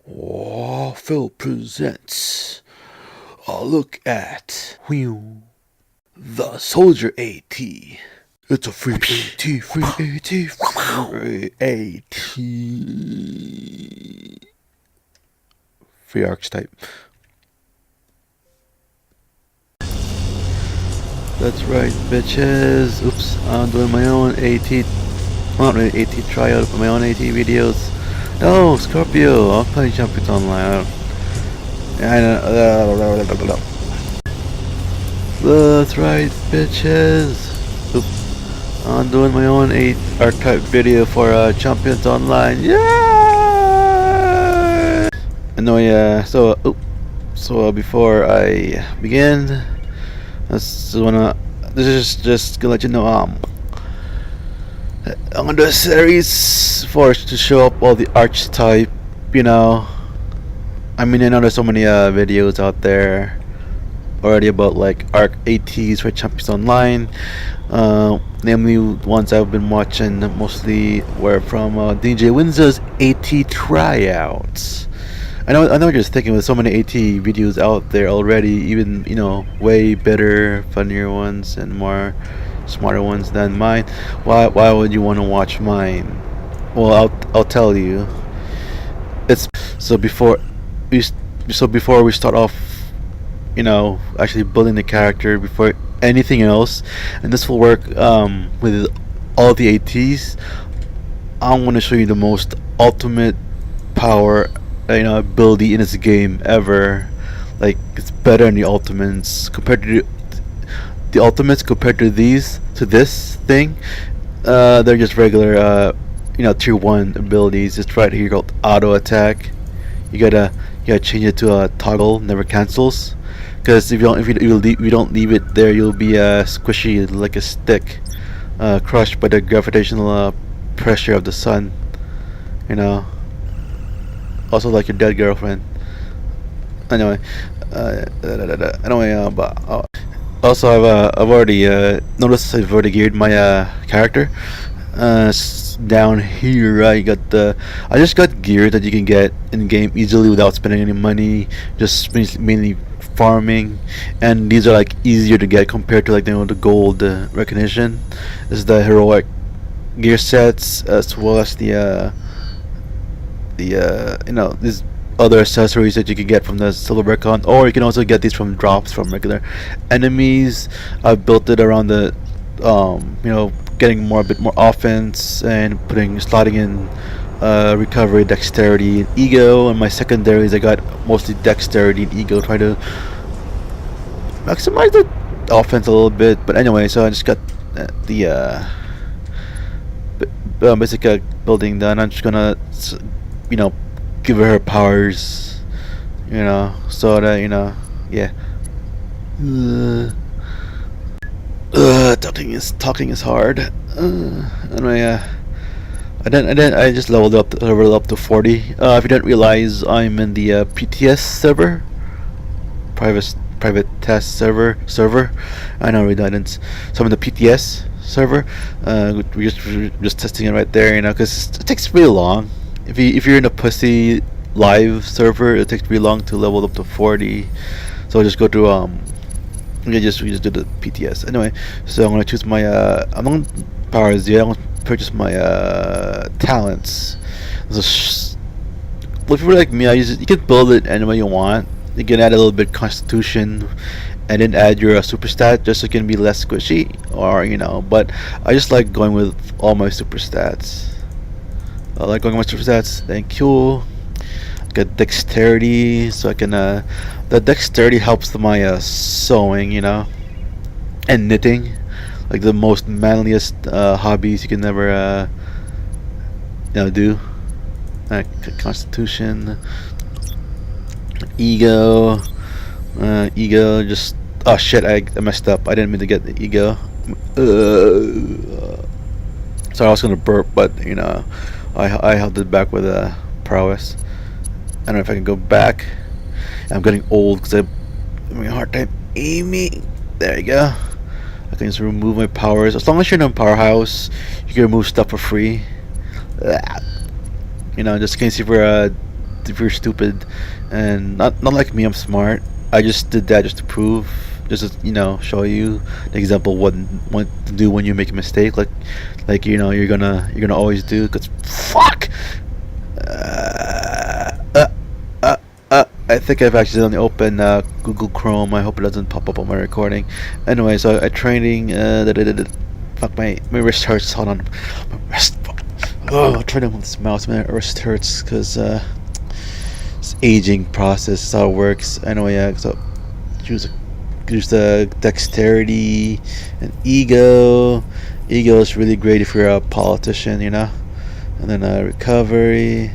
Oh, Phil presents a look at the Soldier AT. It's a free AT, free AT, free AT. Free archetype. That's right, bitches. Oops, I'm doing my own AT, not really AT tryout, but my own AT videos. No, Scorpio, I'm playing Champions Online. I know. That's right, bitches. Oop. I'm doing my own 8 archetype video for Champions Online. Yeah! Anyway, so before I begin, this is just gonna let you know I'm gonna do a series to show up all the archetype. You know, I mean, I know there's so many videos out there already about like arc ATs for Champions Online. Namely, ones I've been watching mostly were from DJ Winzow's AT tryouts. I know what you're thinking. With so many AT videos out there already, even way better, funnier ones and more smarter ones than mine. Why would you want to watch mine? Well, I'll tell you. It's so before we start off, actually building the character before anything else, and this will work with all the ATs. I'm going to show you the most ultimate power ability in this game ever. Like, it's better than the ultimates compared to this thing. They're just regular tier 1 abilities. It's right here called auto attack. You gotta change it to a toggle, never cancels. Because if you don't leave it there, you'll be squishy like a stick, crushed by the gravitational pressure of the sun. Also like your dead girlfriend. Anyway, also I've already noticed I've already geared my character. Down here, I just got gear that you can get in game easily without spending any money, just mainly farming, and these are like easier to get compared to like the gold recognition. This is the heroic gear sets, as well as these other accessories that you can get from the silver recon, or you can also get these from drops from regular enemies. I've built it around the getting a bit more offense and slotting in recovery, dexterity, and ego. And my secondaries, I got mostly dexterity and ego, trying to maximize the offense a little bit. But anyway, so I just got the basic building done. I'm just gonna give her powers, so that yeah. Talking is hard. Anyway, I just leveled up to 40. If you didn't realize, I'm in the PTS server, private test server. I know, redundant. So I'm in the PTS server. We're just testing it right there, because it takes really long. If you're in a pussy live server, it takes really long to level up to 40. So I'll just go to we just do the PTS. Anyway, so I'm gonna choose my I'm not powers yet. I'm gonna purchase my talents. So if you're like me, you can build it any way you want. You can add a little bit constitution, and then add your super stat just so it can be less squishy, or But I just like going with all my super stats. Thank you. Get dexterity, so I can the dexterity helps my sewing, and knitting, like the most manliest hobbies you can never do. Constitution, ego, just oh shit, I messed up. I didn't mean to get the ego. Sorry, I was gonna burp, but I held it back with prowess. I don't know if I can go back. I'm getting old because I'm having a hard time aiming. There you go. I can just remove my powers. As long as you're in a powerhouse, you can remove stuff for free. Just in case if we're if you're stupid, and not like me, I'm smart. I just did that just to prove, just to, show you the example what to do when you make a mistake, like you're gonna always do. Cause fuck. I think I've accidentally opened Google Chrome. I hope it doesn't pop up on my recording. Anyway, so I training. Fuck, my wrist hurts. Hold on, my wrist. Oh, I'm trying to move this mouse. My wrist hurts because it's aging process. That's how it works. Anyway, yeah. So use the dexterity and ego. Ego is really great if you're a politician, And then recovery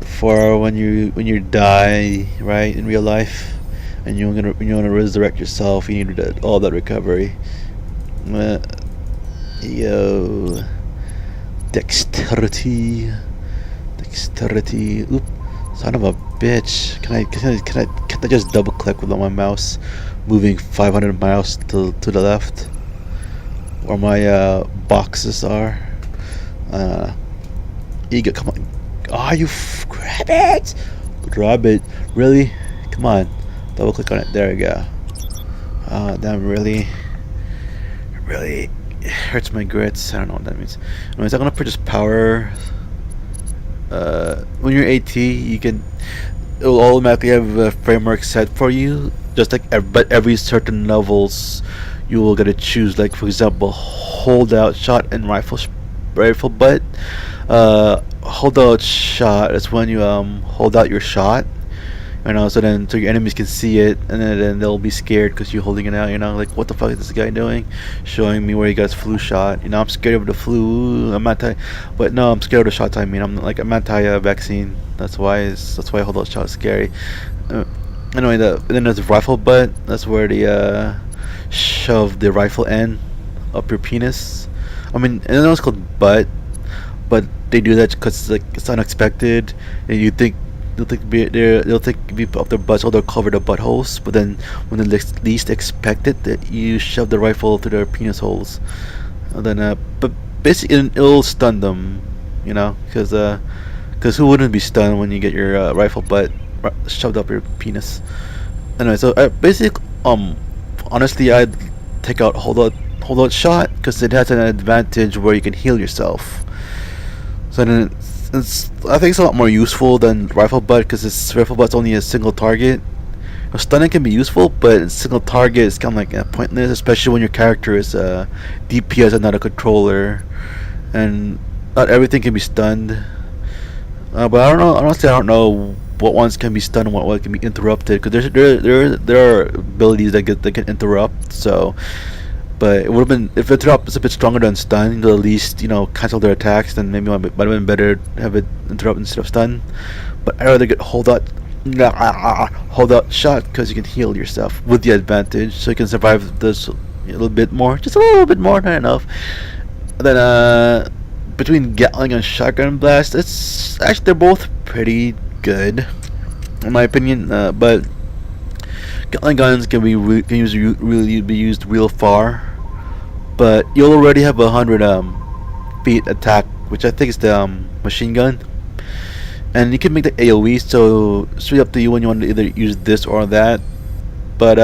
for when you die, right, in real life, and you want to resurrect yourself, you need all that recovery. Yo, dexterity. Oop, son of a bitch. Can I just double click with my mouse, moving 500 miles to the left, where my boxes are? Ego, come on. Oh, grab it, really? Come on, double click on it. There we go. Damn, really it hurts my grits. I don't know what that means. Anyways, I'm gonna purchase power. When you're AT, it'll automatically have a framework set for you. Just like but every certain levels, you will get to choose. Like for example, hold out shot and rifle butt. Hold out shot is when you hold out your shot, so your enemies can see it, and then they'll be scared because you're holding it out. Like, what the fuck is this guy doing? Showing me where he got his flu shot. I'm scared of the flu. I'm scared of the shot timing. I'm anti-vaccine. That's why I hold out shot is scary. Anyway, then there's the rifle butt. That's where they shove the rifle end up your penis. I know it's called butt, but they do that because it's unexpected, and they'll think people up their butts, or they'll cover the buttholes. But then when they least expect it, that you shove the rifle through their penis holes, and then but basically it'll stun them, because who wouldn't be stunned when you get your rifle butt shoved up your penis? Anyway, so basically, honestly, I'd take out hold out shot because it has an advantage where you can heal yourself. So then I think it's a lot more useful than rifle butt because rifle butt's only a single target. Stunning can be useful, but single target is kind of like pointless, especially when your character is DPS and not a controller, and not everything can be stunned. But I don't know. Honestly, I don't know what ones can be stunned and what can be interrupted, because there are abilities that can interrupt. So. But it would have been, if interrupt is a bit stronger than stun, to at least cancel their attacks. Then maybe it might have been better to have it interrupt instead of stun. But I'd rather get hold out shot because you can heal yourself with the advantage, so you can survive this a little bit more, just a little bit more, not enough. And then between Gatling and Shotgun Blast, it's actually, they're both pretty good in my opinion. But Gatling guns can be used real far, but you'll already have 100 feet attack, which I think is the machine gun, and you can make the AOE. So it's really up to you when you want to either use this or that. But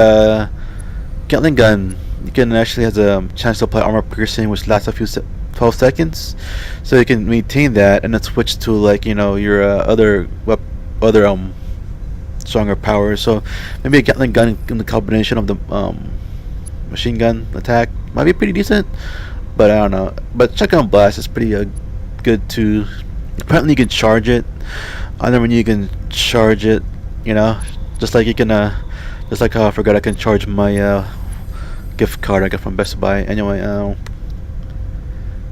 Gatling gun, you can actually has a chance to apply armor piercing, which lasts a few 12 seconds, so you can maintain that and then switch to your other stronger power. So maybe a Gatling gun in the combination of the machine gun attack might be pretty decent, but I don't know. But Shotgun Blast is pretty good too. Apparently you can charge it. I never knew you can charge it, just like you can just like how I forgot I can charge my gift card I got from Best Buy. Anyway,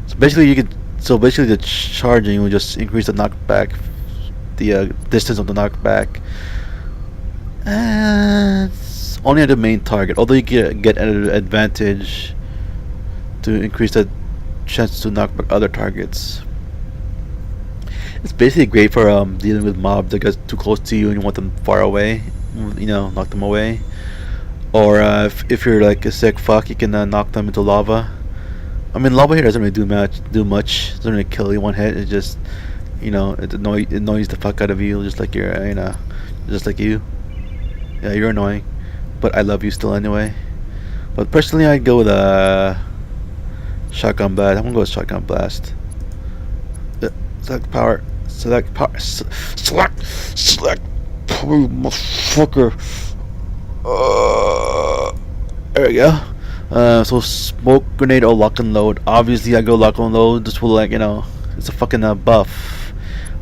so basically the charging will just increase the knockback, the distance of the knockback. It's only at the main target, although you get an advantage to increase the chance to knock back other targets. It's basically great for dealing with mobs that get too close to you and you want them far away, knock them away. Or if you're like a sick fuck, you can knock them into lava. Lava here doesn't really do much. It doesn't really kill you one hit. It just You know, it annoys the fuck out of you, just like you're, just like you. Yeah, you're annoying, but I love you still anyway. But personally, I'd go with shotgun blast. I'm gonna go with shotgun blast. Select power. Select power. Select power, motherfucker. There we go. So smoke grenade or lock and load. Obviously, I go lock and load. This will it's a fucking buff.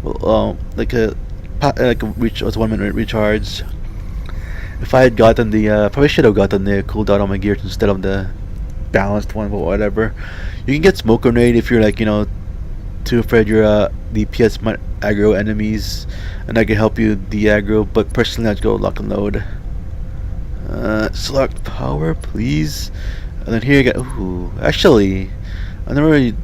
Like a reach. It's 1 minute recharge. If I had gotten the, probably should have gotten the cooldown on my gears instead of the balanced one, but whatever. You can get smoke grenade if you're too afraid your DPS might aggro enemies, and I can help you de-aggro. But personally, I'd go lock and load. Select power, please. And then here you go. Ooh, actually, I never really.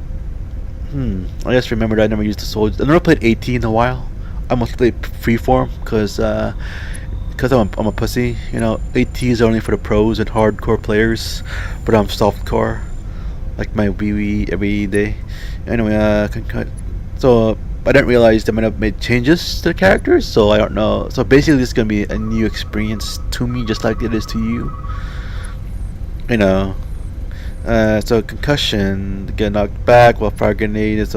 I just remembered I never used the soldier. I never played AT in a while. I mostly played freeform because I'm a pussy. AT is only for the pros and hardcore players, but I'm softcore, like my wee every day. Anyway, so I didn't realize they might have made changes to the characters, so I don't know. So basically, this is gonna be a new experience to me, just like it is to you. So concussion, get knocked back while fire grenade is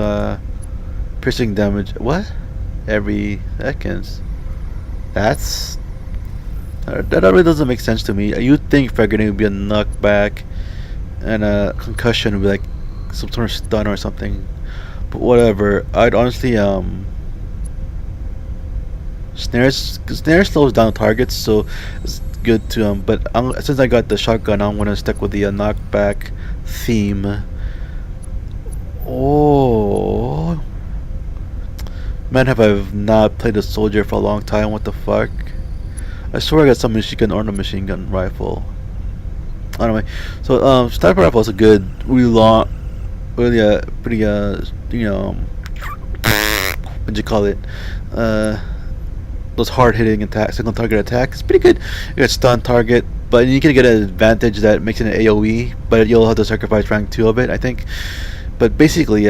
piercing damage. What? Every seconds. That really doesn't make sense to me. You'd think fire grenade would be a knockback, and a concussion would be like some sort of stun or something. But whatever. I'd honestly snare slows down targets, so it's good to but since I got the shotgun, I'm gonna stick with the knockback theme. Oh man, have I not played a soldier for a long time? What the fuck? I swear I got some machine gun or a machine gun rifle. Anyway, so sniper rifle is a good, really long, really pretty what'd you call it? Those hard hitting attacks, single target attacks. It's pretty good. You got stun target, but you can get an advantage that makes it an AOE, but you'll have to sacrifice rank 2 of it, I think. But basically,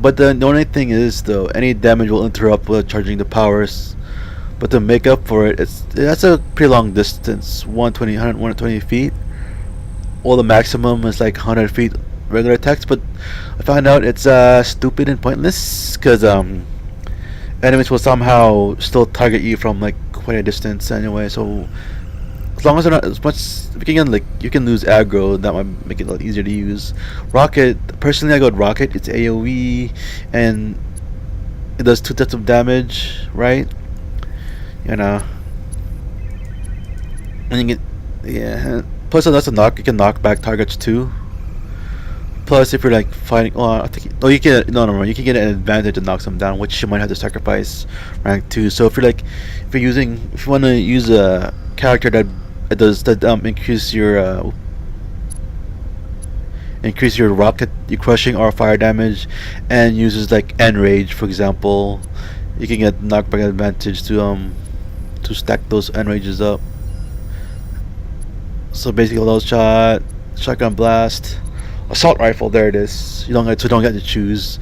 but the only thing is though, any damage will interrupt while charging the powers. But to make up for it, that's a pretty long distance, 120 feet. Well, the maximum is like 100 feet regular attacks, but I found out it's stupid and pointless because enemies will somehow still target you from like quite a distance anyway. So as long as they're not as much, if you can lose aggro, that might make it a lot easier to use. Rocket, personally, I go with rocket. It's AOE and it does 2 types of damage, right? And you get, plus that's a knock. You can knock back targets too. Plus, if you're like fighting, you can you can get an advantage to knock them down, which you might have to sacrifice rank 2. So if you want to use a character that increase your rocket, your crushing or fire damage, and uses like enrage, for example, you can get knockback advantage to stack those enrages up. So basically, low shot, shotgun blast, assault rifle. There it is. You don't get to choose.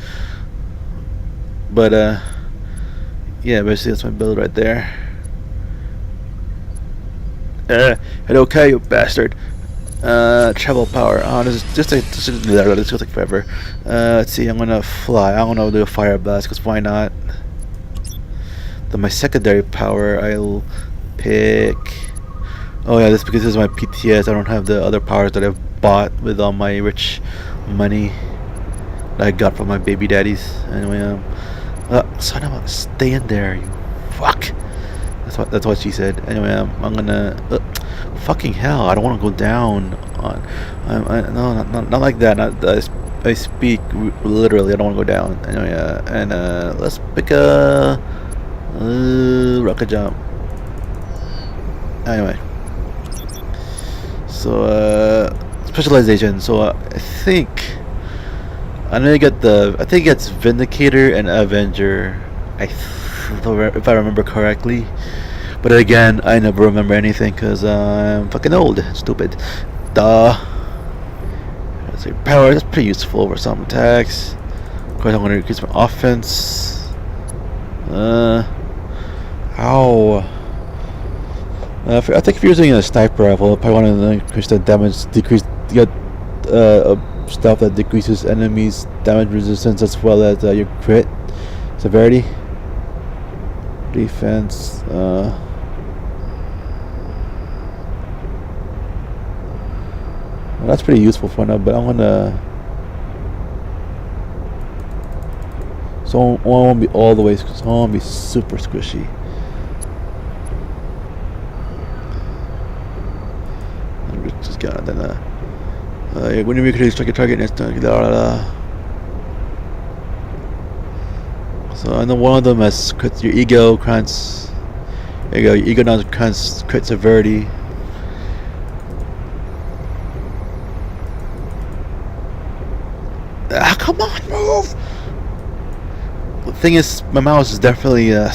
But yeah, basically that's my build right there. Okay, you bastard. Travel power. Oh, this will take forever. Let's see. I'm gonna fly. I'm gonna do a fire blast because why not? Then my secondary power, I'll pick. Oh yeah, that's because this is my PTS. I don't have the other powers that I've bought with all my rich money that I got from my baby daddies. Anyway, son of a, stay in there, you fuck. That's what she said. Anyway, I'm gonna. Fucking hell! I don't want to go down. No, not like that. I speak literally. I don't want to go down. Anyway, let's pick a rocket jump. Anyway, so specialization. So I think I know you get I think it's Vindicator and Avenger. If I remember correctly. But again, I never remember anything because I'm fucking old, stupid. Duh. Let's see, power. That's pretty useful for some attacks. Of course, I'm going to increase my offense. Ow. I think if you're using a sniper rifle, I probably want to increase the damage, get stuff that decreases enemies' damage resistance as well as your crit severity, defense. Well, that's pretty useful for now, but I'm gonna. So I won't be all the way, so I won't be super squishy. Just got then. When you can strike a target next time. So I know one of them has crit your ego grants. There you go. Your ego now grants crit severity. Ah, come on, move! The thing is, my mouse is definitely the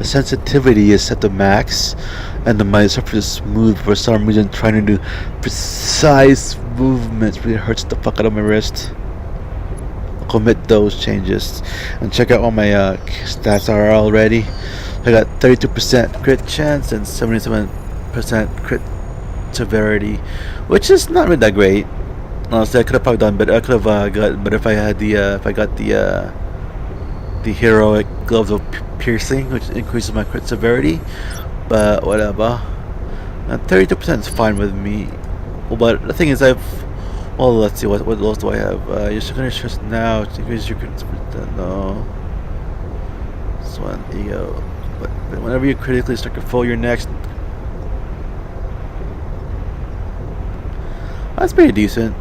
sensitivity is set to max, and my surface is smooth for some reason. Trying to do precise movements really hurts the fuck out of my wrist. I'll commit those changes and check out what my stats are already. I got 32% crit chance and 77% crit severity, which is not really that great. Honestly, I could have probably done better. I could have got, but if I had if I got the heroic gloves of piercing, which increases my crit severity, but whatever. 32% is fine with me. Well, but the thing is, well, let's see, what else do I have? You're gonna stress now to increase your crit. No, this one, ego. But whenever you critically strike a foe, your next. That's pretty decent.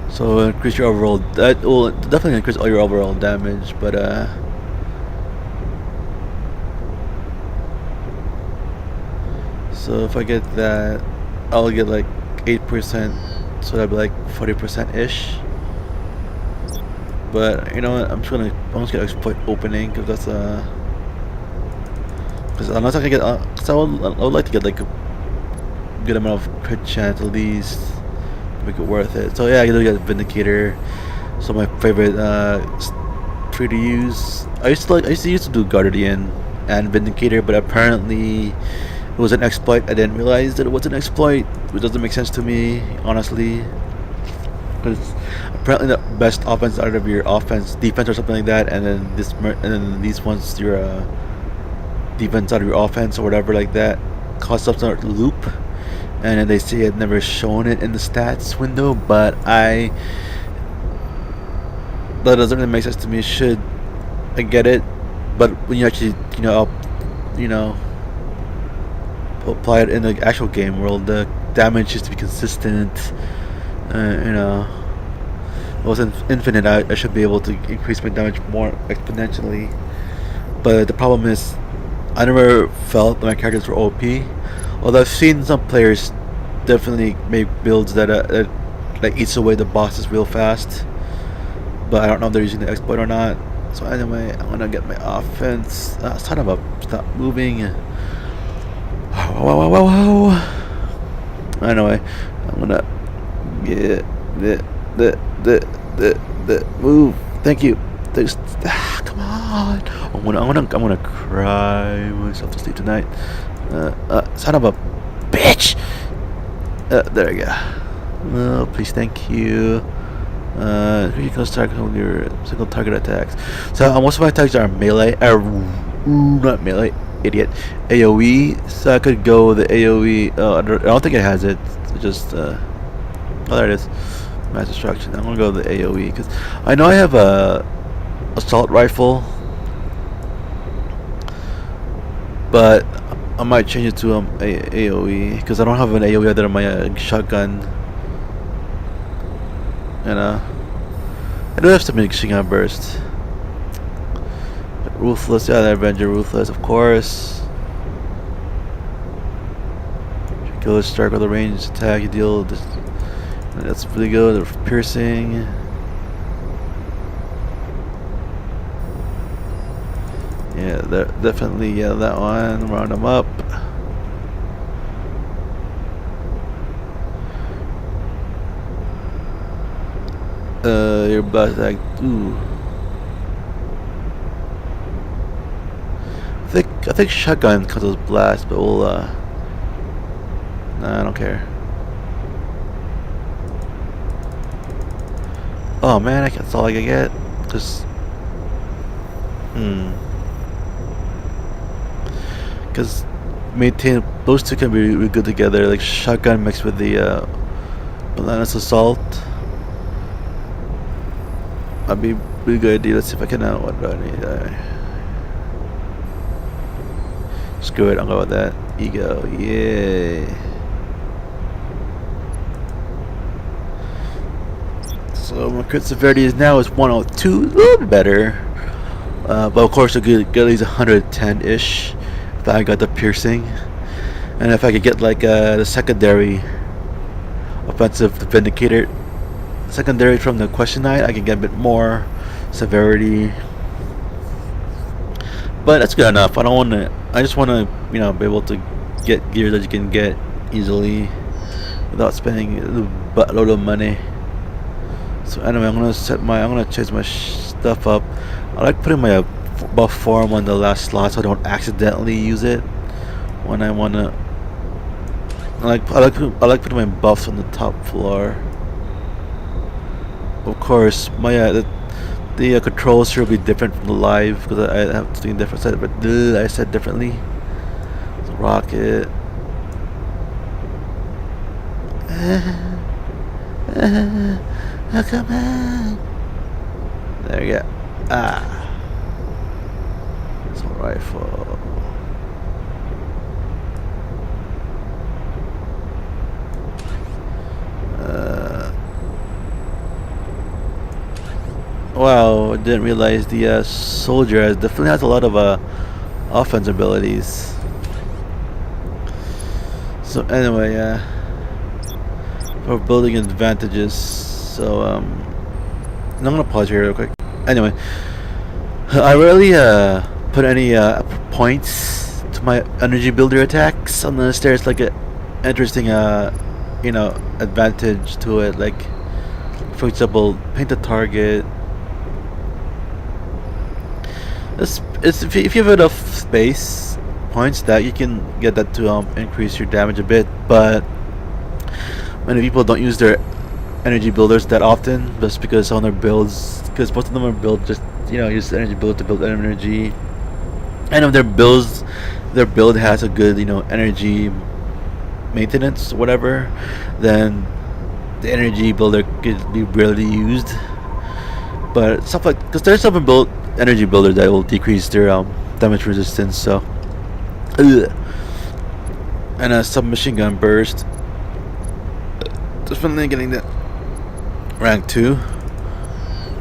So increase your overall. That will definitely increase all your overall damage, but so if I get that, I'll get like 8%, so that'd be like 40% ish. But you know what? I'm just gonna exploit opening because that's because unless I can get, cause I would like to get like a good amount of crit chance at least. Make it worth it. So yeah, I get Vindicator. So my favorite free to use. I used to do Guardian and Vindicator, but apparently it was an exploit. I didn't realize that it was an exploit, which doesn't make sense to me, honestly. Because apparently the best offense out of your defense or something like that, and then these ones your defense out of your offense or whatever like that, cause some sort of loop. And then they say I'd never shown it in the stats window, but that doesn't really make sense to me. I get it, but when you actually apply it in the actual game world, the damage used to be consistent. It wasn't infinite. I should be able to increase my damage more exponentially, but the problem is I never felt that my characters were OP. Although I've seen some players definitely make builds that like eats away the bosses real fast, but I don't know if they're using the exploit or not. So anyway, I'm gonna get my offense. Son of a, stop moving. Whoa. Anyway, I'm gonna get the move. Thank you. Come on. I'm gonna cry myself to sleep tonight. Son of a bitch! There we go. Oh, please, thank you. You can start with your single target attacks. So most of my attacks are melee. Not melee, idiot. AOE. So I could go the AOE. I don't think it has it. It's just oh, there it is. Mass destruction. I'm gonna go the AOE because I know I have a assault rifle, but I might change it to AOE because I don't have an AOE other than my shotgun. And I do have some machine gun burst. But Ruthless, yeah, the Avenger Ruthless, of course. Kill a strike with a ranged attack, you deal this. That's really good. The piercing. Yeah, definitely, yeah, that one. Round them up. Your blast like ooh. I think shotgun counts as blast, but we'll nah, I don't care. Oh man, that's all I can get. Cause Cause maintain those two can be really good together, like shotgun mixed with the Relentless Assault. That'd be a really good idea. Let's see if I can what do I need? Screw it, I'll go with that. Ego, yay. So my crit severity is now is 102, a little bit better. But of course I could get at least 110-ish if I got the piercing. And if I could get like the secondary offensive vindicator secondary from the question night, I can get a bit more severity. But that's good enough. I don't want to. I just want to, be able to get gear that you can get easily without spending a buttload of money. So anyway, I'm gonna change my stuff up. I like putting my buff form on the last slot so I don't accidentally use it when I wanna. I like putting my buffs on the top floor. Of course, my the controls here will be different from the live because I have something different set, but I said differently. So rocket. Oh, come on. There you go. It's a rifle. Wow, I didn't realize the soldier definitely has a lot of offense abilities. So anyway, for building advantages, so I'm gonna pause here real quick. Anyway, I rarely put any points to my energy builder attacks unless there's like a interesting advantage to it. Like for example, paint the target. If you have enough space points, that you can get that to increase your damage a bit, but many people don't use their energy builders that often just because on their builds, because most of them are built just use energy build to build energy, and if their build has a good energy maintenance or whatever, then the energy builder could be rarely used. But stuff like, because there's some built energy builders that will decrease their damage resistance, so and a submachine gun burst, definitely getting that rank 2.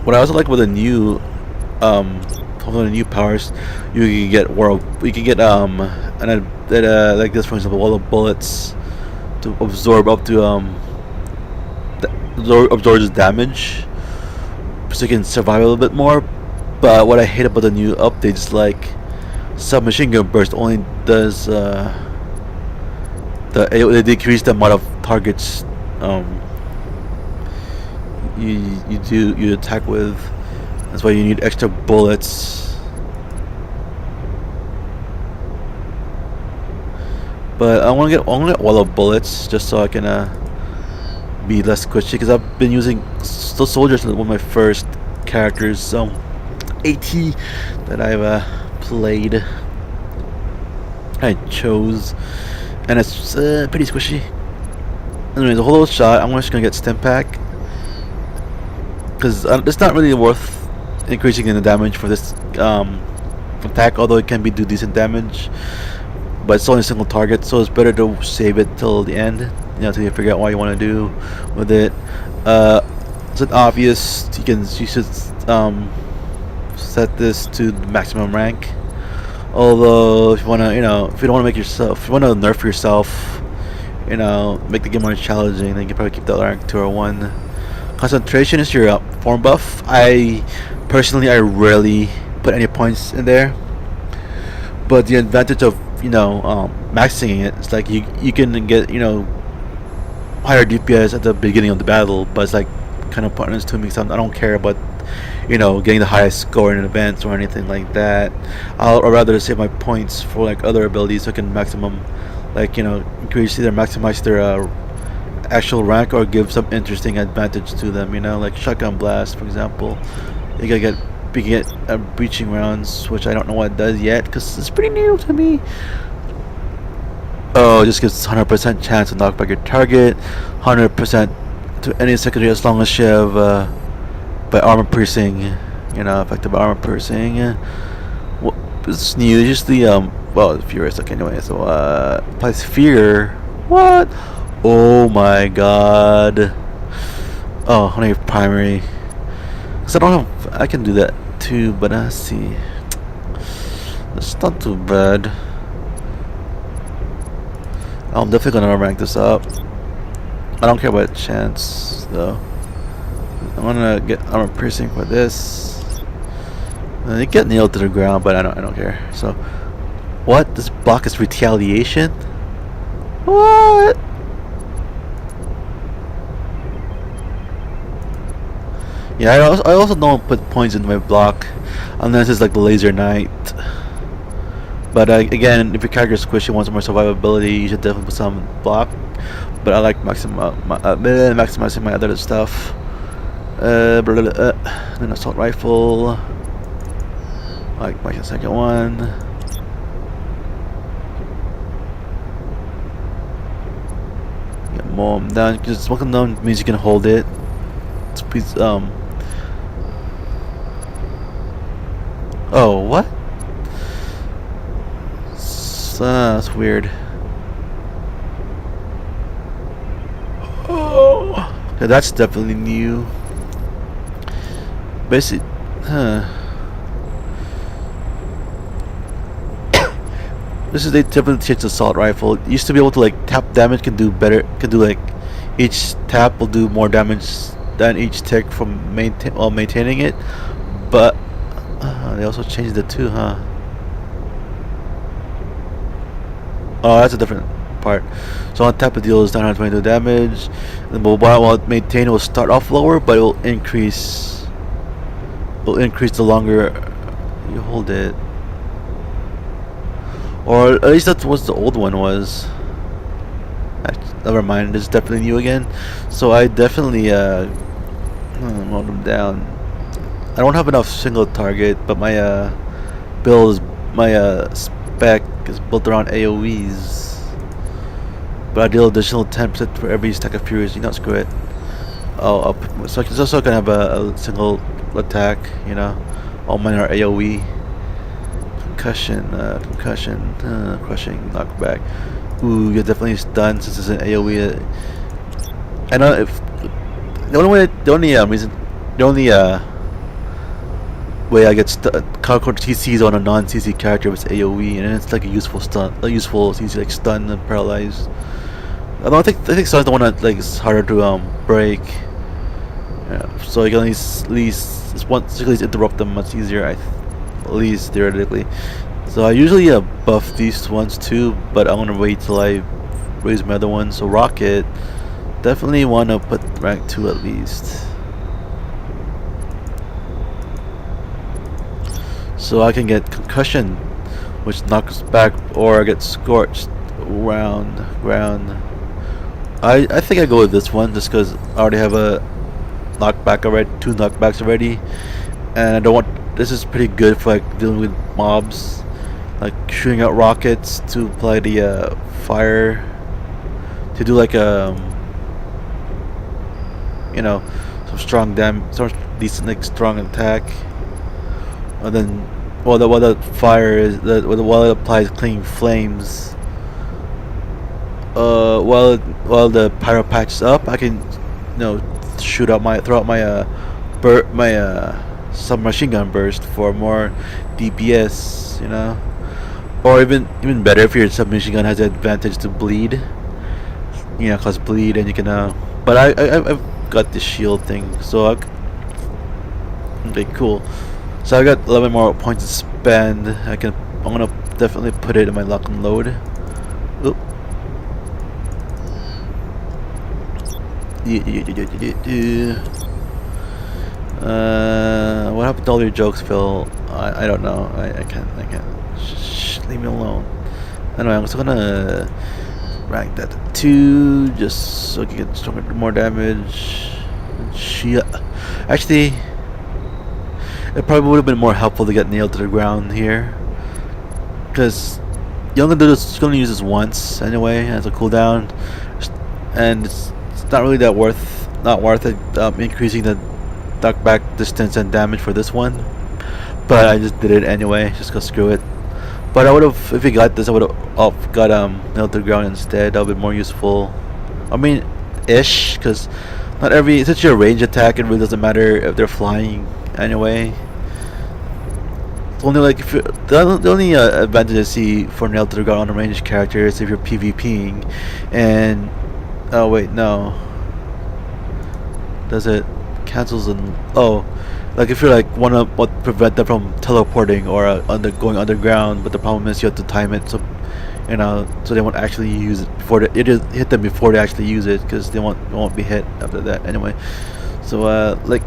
What I also like with the new powers, you can get like this, for example, wall of bullets to absorb up to absorbs damage, so you can survive a little bit more. But what I hate about the new updates, like submachine gun burst, only does it decrease the amount of targets you attack with. That's why you need extra bullets. But I want to get wall of bullets just so I can be less squishy, because I've been using the soldiers as one of my first characters, AT that I've played. I chose, and it's pretty squishy. Anyways, a whole shot. I'm just gonna get stim pack because it's not really worth increasing in the damage for this attack, although it can do decent damage. But it's only a single target, so it's better to save it till the end, till you figure out what you want to do with it. It's obvious. You should set this to the maximum rank. Although if you wanna, if you don't want to make yourself, if you want to nerf yourself, make the game more challenging, then you can probably keep that rank 2 or 1. Concentration is your form buff. I rarely put any points in there, but the advantage of maxing it, it's like you can get higher DPS at the beginning of the battle, but it's like kind of partners to me. Because I don't care about, you know, getting the highest score in events or anything like that. I'll rather save my points for like other abilities so I can maximum, like, you know, increase either maximize their actual rank or give some interesting advantage to them. You know, like shotgun blast, for example. You can get breaching rounds, which I don't know what it does yet because it's pretty new to me. Oh, it just gives 100% chance to knock back your target, 100% to any secondary as long as you have by armor piercing, you know, effective armor piercing. It's new. It's just the well, Furious. Okay, anyway, so applies fear. What? Oh my god. Oh, only primary. Cause I don't have. I can do that too, but let's see. It's not too bad. I'm definitely gonna rank this up. I don't care about chance though. I'm gonna get armor piercing for this. You get nailed to the ground, but I don't care. So, what? This block is retaliation? What? Yeah, I also don't put points in my block unless it's like the Laser Knight. But again, if your character is squishy, wants more survivability, you should definitely put some block. But I like maximizing my other stuff. Then assault rifle. I like my second one. Get more down. Because smoking down means you can hold it. Please, oh, what? That's weird. Oh, okay, that's definitely new. Basically, this is they definitely changed the assault rifle. It used to be able to like tap damage can do better. Can do like each tap will do more damage than each tick from maintaining it. But they also changed it too, huh? Oh, that's a different part. So on tap, it deals 922 damage. The mobile, while maintain, will start off lower, but it will increase. Will increase the longer you hold it. Or at least that's what the old one was. Never mind. It's definitely new again. So I definitely load them down. I don't have enough single target, but my build is spec is built around AoEs. But I deal additional 10% for every stack of Furies. You know, screw it. Oh, so I can also have a single attack. You know, all mine are AoE. Concussion, crushing, knockback. Ooh, you're definitely stunned since it's an AoE. I know if the only way I get conquer TCs on a non-CC character was AoE, and it's like a useful CC like stun and paralyze. I think stun's the one that like is harder to break. Yeah, so you can at least interrupt them much easier. At least theoretically. So I usually buff these ones too, but I want to wait till I raise my other one. So Rocket, definitely want to put rank 2 at least. So I can get concussion, which knocks back, or I get scorched ground. I think I go with this one just because I already have a knockback already, 2 knockbacks already, and I don't want. This is pretty good for like dealing with mobs, like shooting out rockets to apply the fire, to do like you know, some decent like strong attack, and then while the fire is while it applies clean flames, while the pyro patches up, I can, you know, throw out my submachine gun burst for more DPS, you know, or even better if your submachine gun has the advantage to bleed, you know, cause bleed, and you can but I've got the shield thing, so okay, cool. So I got 11 more points to spend. I'm gonna definitely put it in my lock and load. Oop. Yeah. What happened to all your jokes, Phil? I don't know. I can't. Leave me alone. Anyway, I'm just gonna rank that to 2 just so I can get stronger, more damage. Shit. Actually, it probably would have been more helpful to get nailed to the ground here, because you're gonna do this. You're gonna use this once anyway as a cooldown, and it's not really that not worth it increasing the duck back distance and damage for this one. But I just did it anyway, just cause screw it. But I would have, if we got this, I would have got nailed to the ground instead. That would be more useful. I mean, ish, because not every, since you're a range attack, it really doesn't matter if they're flying anyway. It's only like if the only advantage I see for nailed to the ground on a ranged character is if you're PvPing, and oh wait, no, does it cancels and oh. Like if you're like wanna prevent them from teleporting or going underground, but the problem is you have to time it so so they won't actually use it before it is hit them before they actually use it, because they won't be hit after that anyway. So like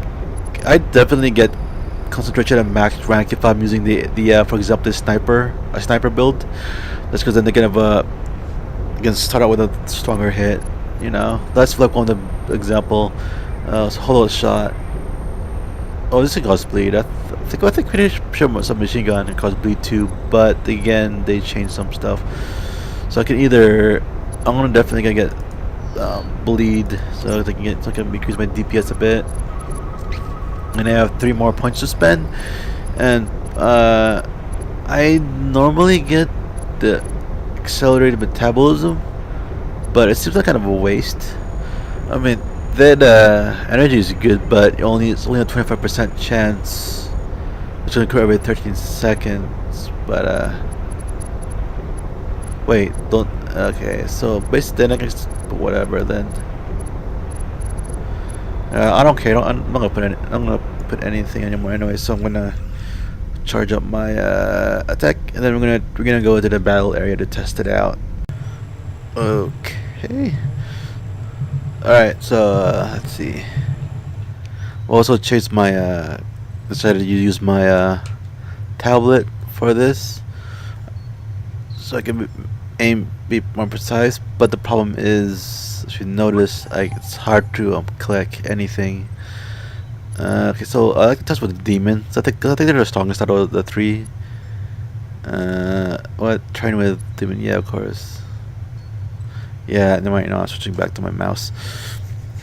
I definitely get concentration at max rank if I'm using the for example a sniper build. That's because then they can start out with a stronger hit. That's like one of the example. Hollow shot. Oh, this thing caused bleed. I think we did show some machine gun and caused bleed too, but again they changed some stuff. So I can either I'm definitely gonna get bleed, so I can increase my DPS a bit, and I have 3 more points to spend, and I normally get the accelerated metabolism, but it seems like kind of a waste. I mean, that energy is good, but it's only a 25% chance, which will occur every 13 seconds. But wait, don't. Okay, so basically, then I guess whatever. Then I don't care. I'm not gonna put anything anymore anyway. So I'm gonna charge up my attack, and then we're gonna go to the battle area to test it out. Okay. Alright, so let's see. Also changed my decided to use my tablet for this, so I can be more precise. But the problem is, if you notice, it's hard to click anything. Okay, so I like to test with the demons. I think they're the strongest out of the 3. Train with demon? Yeah, of course. Yeah, never mind. I'm switching back to my mouse.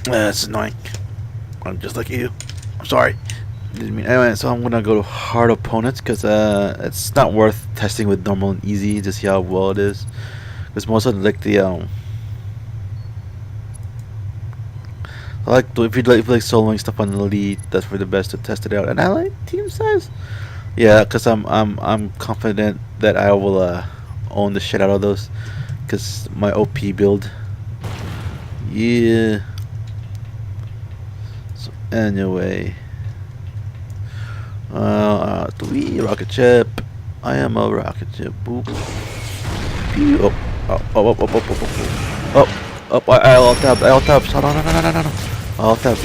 It's annoying. I'm just like you. I'm sorry. Didn't mean anyway. So I'm gonna go to hard opponents, because it's not worth testing with normal and easy to see how well it is. Because most of like the if you like soloing stuff on elite, that's for the best to test it out. And I like team size. Yeah, because I'm confident that I will own the shit out of those. Because my OP build. Yeah. So anyway, rocket ship. I am a rocket ship. Boop. Pew. I alt tab. No. Alt tab.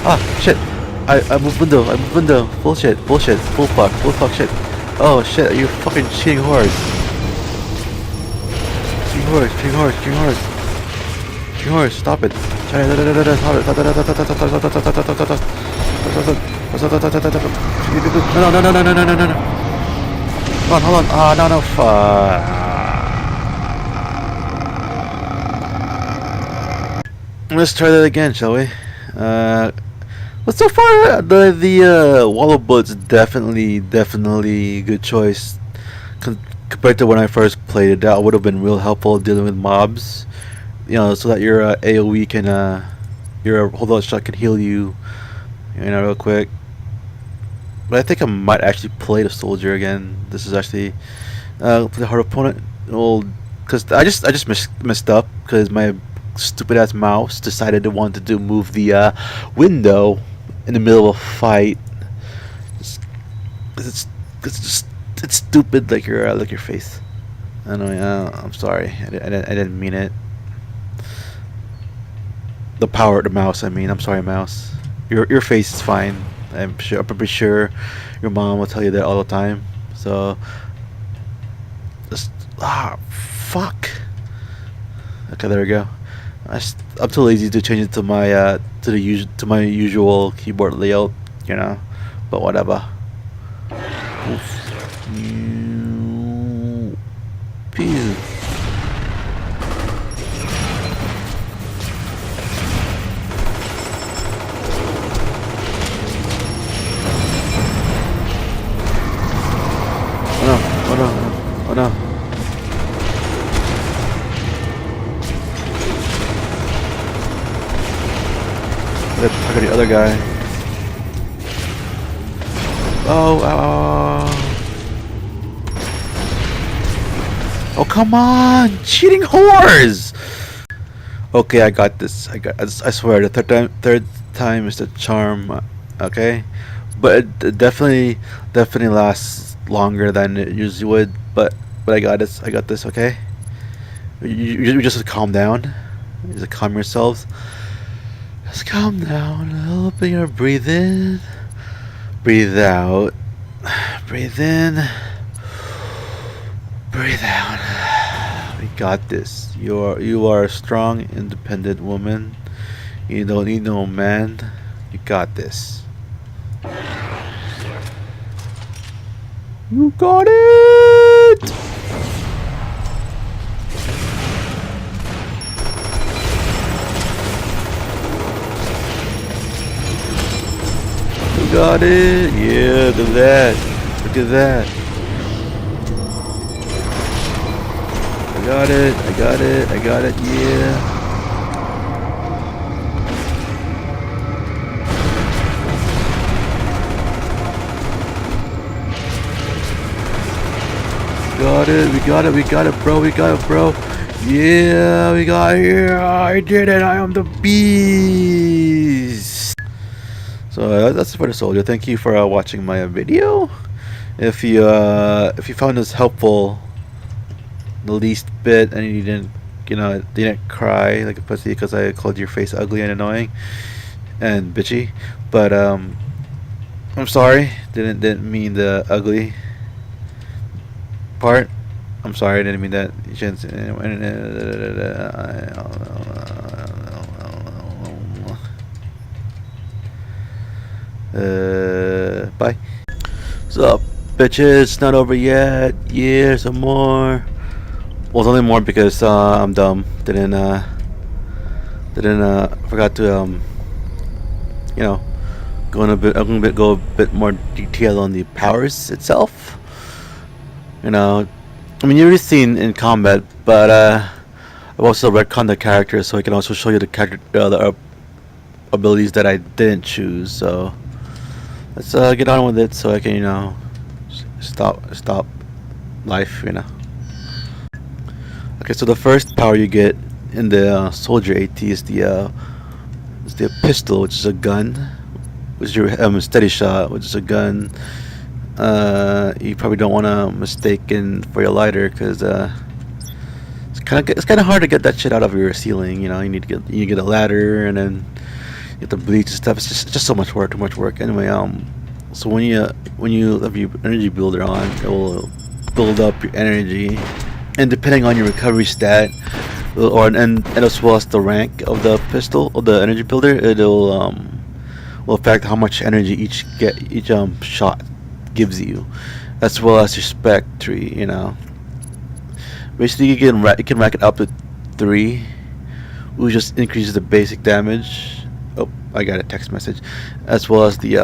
Ah, shit. I moved window. Bullshit. Bull fuck shit. Oh shit, you fucking cheating horse. Cheating horse, stop it. No. Hold on. Ah, no, fuck. Let's try that again, shall we? But so far, the Wallow Bullet's definitely a good choice. Compared to when I first played it, that would have been real helpful dealing with mobs. So that your AOE can, your holdout shot can heal you, real quick. But I think I might actually play the soldier again. This is actually the hard opponent. Well, because I just messed up because my stupid ass mouse decided to want to move the window in the middle of a fight. It's stupid like your face. Anyway, I'm sorry. I didn't mean it. the power of the mouse. I mean, I'm sorry, mouse. Your face is fine. I'm pretty sure your mom will tell you that all the time. So just fuck. Okay, there we go. I'm too lazy to change it to my to my usual keyboard layout, you know. But whatever. Oof. Pew. Oh no! Oh no! Oh no! Let's target the other guy. Oh! Oh, come on! Cheating whores! Okay, I got this. I swear, the third time is the charm. Okay, but it definitely lasts longer than it usually would. But I got this. I got this. Okay. You just calm down. Just calm yourselves. Just calm down. Open your breathe in. Breathe out. Breathe in. Breathe out. We got this. You are a strong, independent woman. You don't need no man. You got this. You got it. You got it. Yeah, look at that. Look at that. I got it, yeah. We got it, bro. Yeah, I did it, I am the beast. So that's for the soldier. Thank you for watching my video. If you found this helpful the least bit and you didn't cry like a pussy because I called your face ugly and annoying and bitchy, but I'm sorry, didn't mean the ugly part. I'm sorry, I didn't mean that. Bye. So bitches, not over yet. Yeah, some more. Well, it's only more because I'm dumb. Forgot to go a bit more detail on the powers itself. I mean, you've already seen in combat, but I've also retconned the character, so I can also show you the character the abilities that I didn't choose. So let's get on with it, so I can stop life. Okay, so the first power you get in the soldier AT is the pistol, which is a gun, which is your steady shot, which is a gun. You probably don't want to mistake it for your lighter, because it's kind of hard to get that shit out of your ceiling. You need to get a ladder, and then you have to bleach and stuff. It's just so much work, too much work. Anyway, so when you have your energy builder on, it will build up your energy, and depending on your recovery stat, and as well as the rank of the pistol or the energy builder, it'll will affect how much energy each shot gives you, as well as your spec tree. Basically, you can rack it up to 3, which just increases the basic damage. Oh, I got a text message, as well as the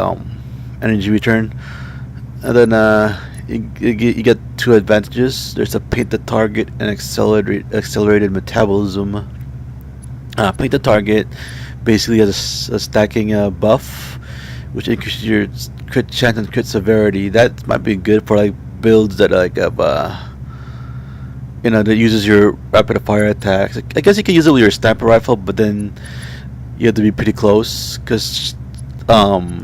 energy return, and then you get 2 advantages. There's a paint the target and accelerated metabolism. Paint the target basically has a stacking buff, which increases your crit chance and crit severity. That might be good for like builds that that uses your rapid fire attacks. I guess you can use it with your sniper rifle, but then you have to be pretty close, because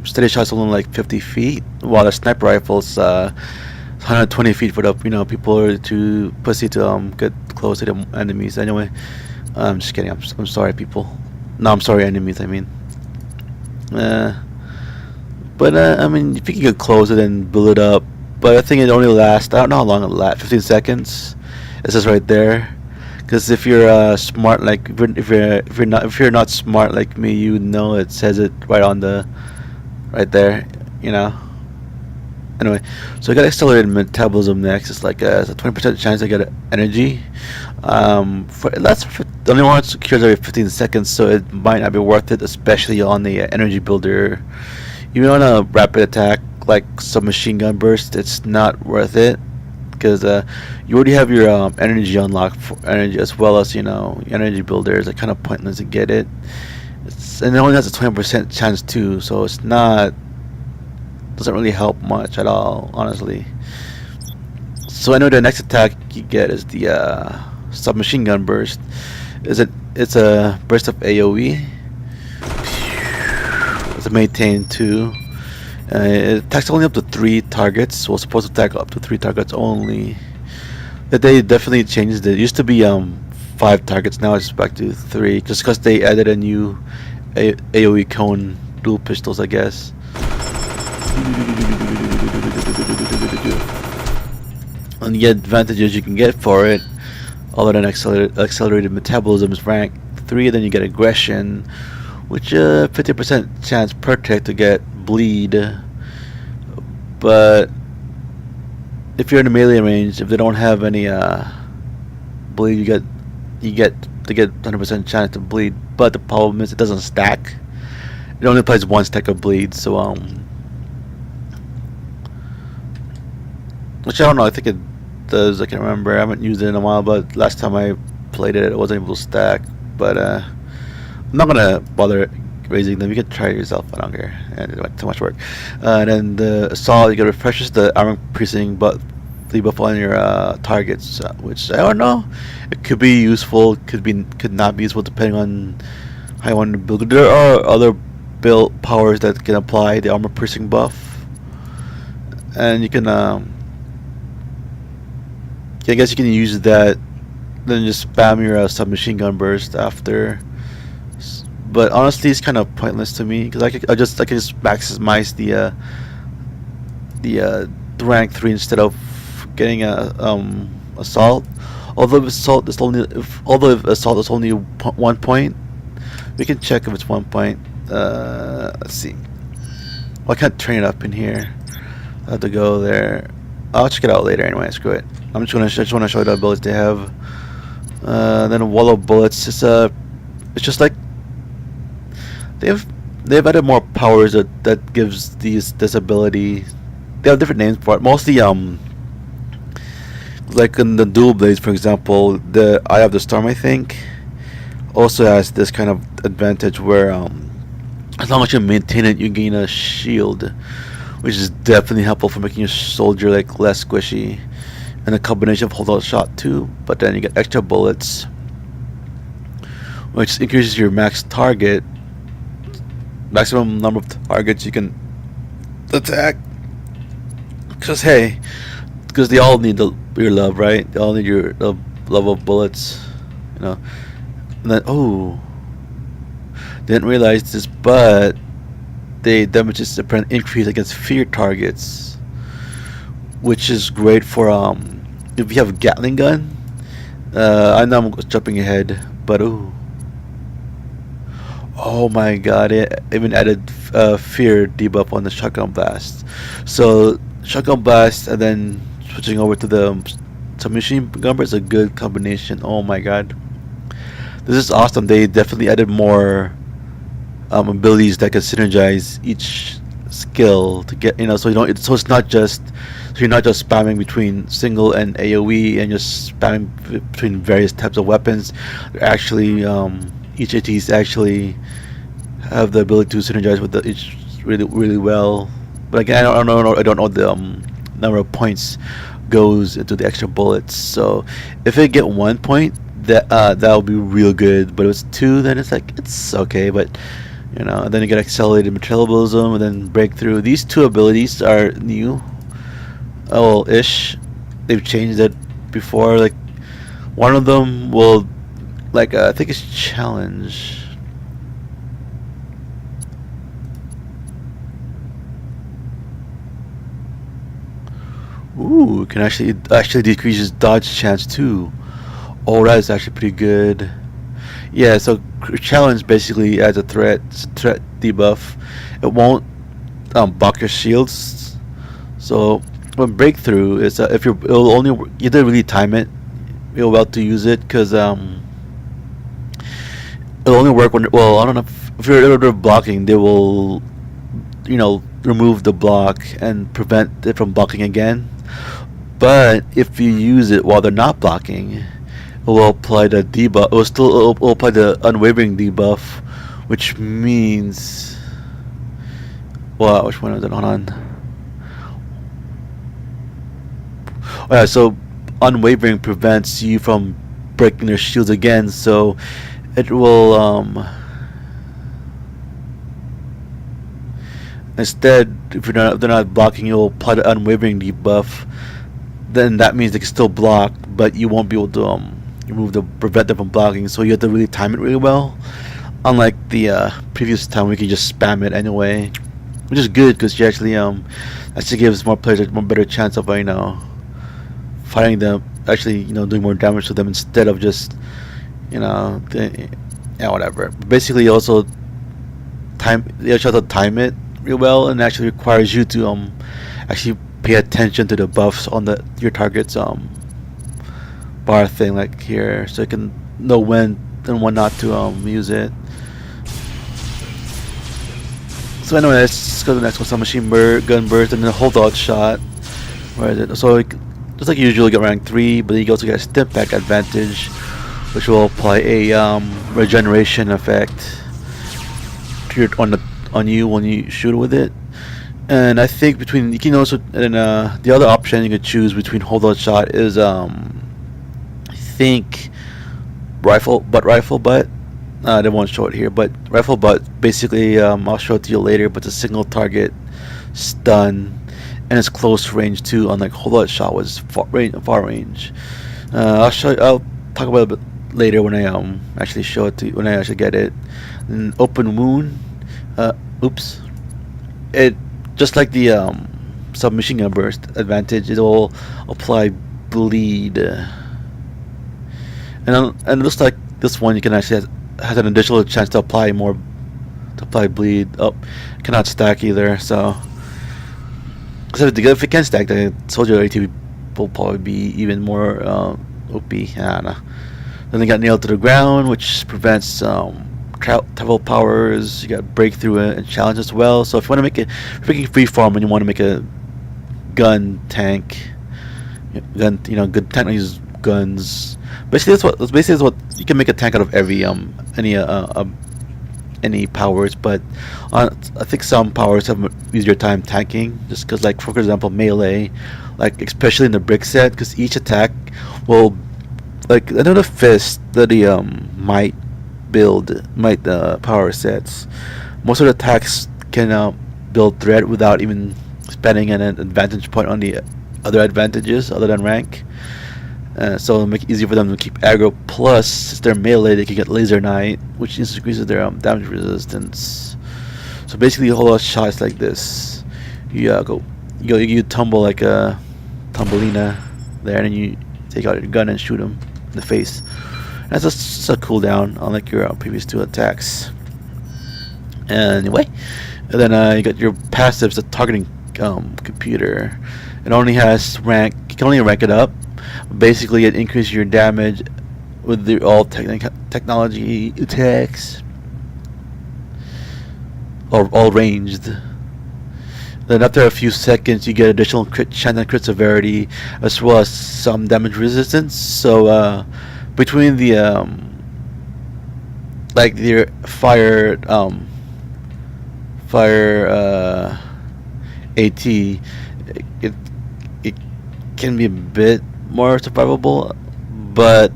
steady shot's only like 50 feet, while the sniper rifle's 120 feet for the people are too pussy to get close to the enemies. Anyway, I'm just kidding. I'm sorry, people. No, I'm sorry, enemies. I mean, uh, but I mean, if you can get closer and build it up, but I think it only lasts. I don't know how long it lasts. 15 seconds. It says right there. Because if you're smart, like if you're not smart like me, you know it says it right on the right there. You know. Anyway, so I got accelerated metabolism next. It's like a 20% chance I get energy. The only one secures every 15 seconds, so it might not be worth it, especially on the energy builder. Even on a rapid attack like submachine gun burst, it's not worth it because you already have your energy unlocked for energy as well as energy builder. It's kind of pointless to get it. And it only has a 20% chance too, so it's not doesn't really help much at all, honestly. So I know the next attack you get is the submachine gun burst. It's a burst of AOE. It's a maintain too. It attacks only up to 3 targets. Well, supposed to attack up to 3 targets only. But they definitely changed it. It used to be 5 targets. Now it's back to 3, just because they added a new AOE cone dual pistols, I guess. And the advantages you can get for it, other than accelerated metabolism, is rank 3. Then you get aggression, which 50% chance per tick to get bleed. But if you're in the melee range, if they don't have any bleed, you get 100% chance to bleed. But the problem is it doesn't stack. It only applies 1 stack of bleed. So which I don't know. I think it does. I can't remember. I haven't used it in a while, but last time I played it, it wasn't able to stack. But I'm not gonna bother raising them. You can try it yourself. I don't care. And it's too much work. And then the assault, you get refreshes the armor piercing, but the buff on your targets, which I don't know. It could be useful. Could not be useful depending on how you want to build it. There are other build powers that can apply the armor piercing buff, and you can I guess you can use that, then just spam your submachine gun burst after. But honestly, it's kind of pointless to me because I can just maximize the rank 3 instead of getting a assault. Although assault is only if assault is only 1 point, we can check if it's 1 point. Let's see. Well, I can't train it up in here. I have to go there. I'll check it out later anyway. Screw it. I just want to show you the abilities they have. Then a wall of bullets. It's just like they've added more powers that gives this ability. They have different names for it. Mostly like in the dual blades, for example, the Eye of the Storm, I think, also has this kind of advantage where as long as you maintain it, you gain a shield, which is definitely helpful for making your soldier like less squishy. And a combination of hold out shot too, but then you get extra bullets, which increases your maximum number of targets you can attack. Because they all need your love, right? They all need your love of bullets, And then didn't realize this, but they damages increase against fear targets, which is great for if you have a Gatling gun. I know I'm jumping ahead, but oh my god, it even added fear debuff on the shotgun blast. So shotgun blast and then switching over to the submachine gun is a good combination. Oh my god, this is awesome. They definitely added more abilities that can synergize each skill to get so it's not just you're not just spamming between single and AoE and just spamming between various types of weapons. They're actually each ATs actually have the ability to synergize with each really well. But again, I don't know the number of points goes into the extra bullets. So if it get 1 point, that'll be real good. But if it's 2, then it's like it's okay. But and then you get accelerated metabolism and then breakthrough. These 2 abilities are new. Ish. They've changed it before. Like one of them will, I think it's challenge. Ooh, it can actually decreases dodge chance too. Oh, that is actually pretty good. Yeah, so challenge basically adds a threat. It's a threat debuff. It won't block your shields. So when breakthrough is if it'll only you didn't really time it real well to use it because it'll only work when I don't know if you're blocking they will remove the block and prevent it from blocking again. But if you use it while they're not blocking, it will apply the debuff. It will apply the unwavering debuff, which means which one is it? Hold on. Oh, yeah, so unwavering prevents you from breaking their shields again. So it will instead, if they're not blocking, you'll apply the unwavering debuff. Then that means they can still block, but you won't be able to prevent them from blocking. So you have to really time it really well. Unlike the previous time, we can just spam it anyway, which is good because you actually gives more players a more better chance of fighting them, actually doing more damage to them instead of just whatever. But basically, also you also have to time it real well, and actually requires you to actually pay attention to the buffs on your target's bar thing, like here, so you can know when and when not to use it. So anyway, let's go to the next one. Submachine gun burst and then a hold out shot. Where is it? So just like usual, you get rank 3, but you also get a step back advantage, which will apply a regeneration effect on you when you shoot with it. And I think you can also, and the other option you could choose between hold out shot is I think rifle butt. They won't show it here, but rifle butt basically I'll show it to you later. But it's a single target stun, and it's close range too. Unlike hold out shot was far range. I'll talk about it a bit later when I actually show it to you, when I actually get it. And open wound. Oops. It just like the submachine gun burst advantage. It will apply bleed. And it looks like this one you can actually has an additional chance to apply bleed. Oh, cannot stack either. So if it can stack, then soldier ATB will probably be even more OP. I don't know. Then they got nailed to the ground, which prevents travel powers. You got breakthrough and challenge as well. So if you want to make it, if you're making freeform and you want to make a gun tank, good tank use guns. Basically, that's what you can make a tank out of any powers, but I think some powers have easier time tanking, just because, like, for example, melee, like especially in the brick set, because each attack will, like, I know the fist that the might power sets, most of the attacks can build threat without even spending an advantage point on the other advantages other than rank. So it'll make it easy for them to keep aggro. Plus, since they're melee, they can get laser knight, which increases their damage resistance. So basically, a whole lot of shots like this. You tumble like a Thumbelina there, and then you take out your gun and shoot them in the face. That's just a cooldown, unlike your previous two attacks. Anyway, and then you got your passives, the targeting computer. It only has rank. You can only rank it up. Basically, it increases your damage with the all technology attacks, or all ranged. Then after a few seconds, you get additional crit chance and crit severity, as well as some damage resistance. So between the like your fire AT, it can be a bit more survivable, but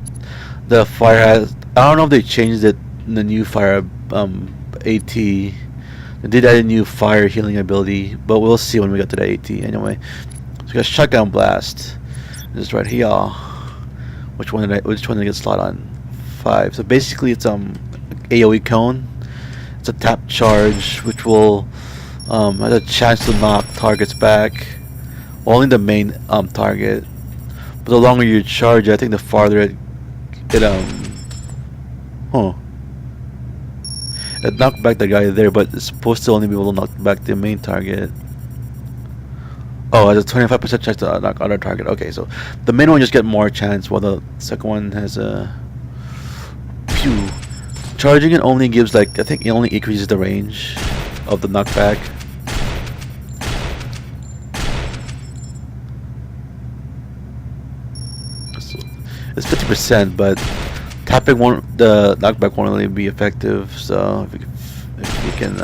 the fire has, I don't know if they changed it in the new fire AT. They did add a new fire healing ability, but we'll see when we get to the AT. Anyway, so we got shotgun blast. This is right here. Which one did I get slot on? 5. So basically, it's AOE cone. It's a tap charge, which will has a chance to knock targets back Only the main target. But the longer you charge, I think the farther it huh. It knocked back the guy there, but it's supposed to only be able to knock back the main target. Oh, it has a 25% chance to knock other target. Okay, so the main one just get more chance, while the second one has a pew. Charging it only gives like, I think it only increases the range of the knockback. So it's 50%, but tapping the knockback won't really be effective. So if you can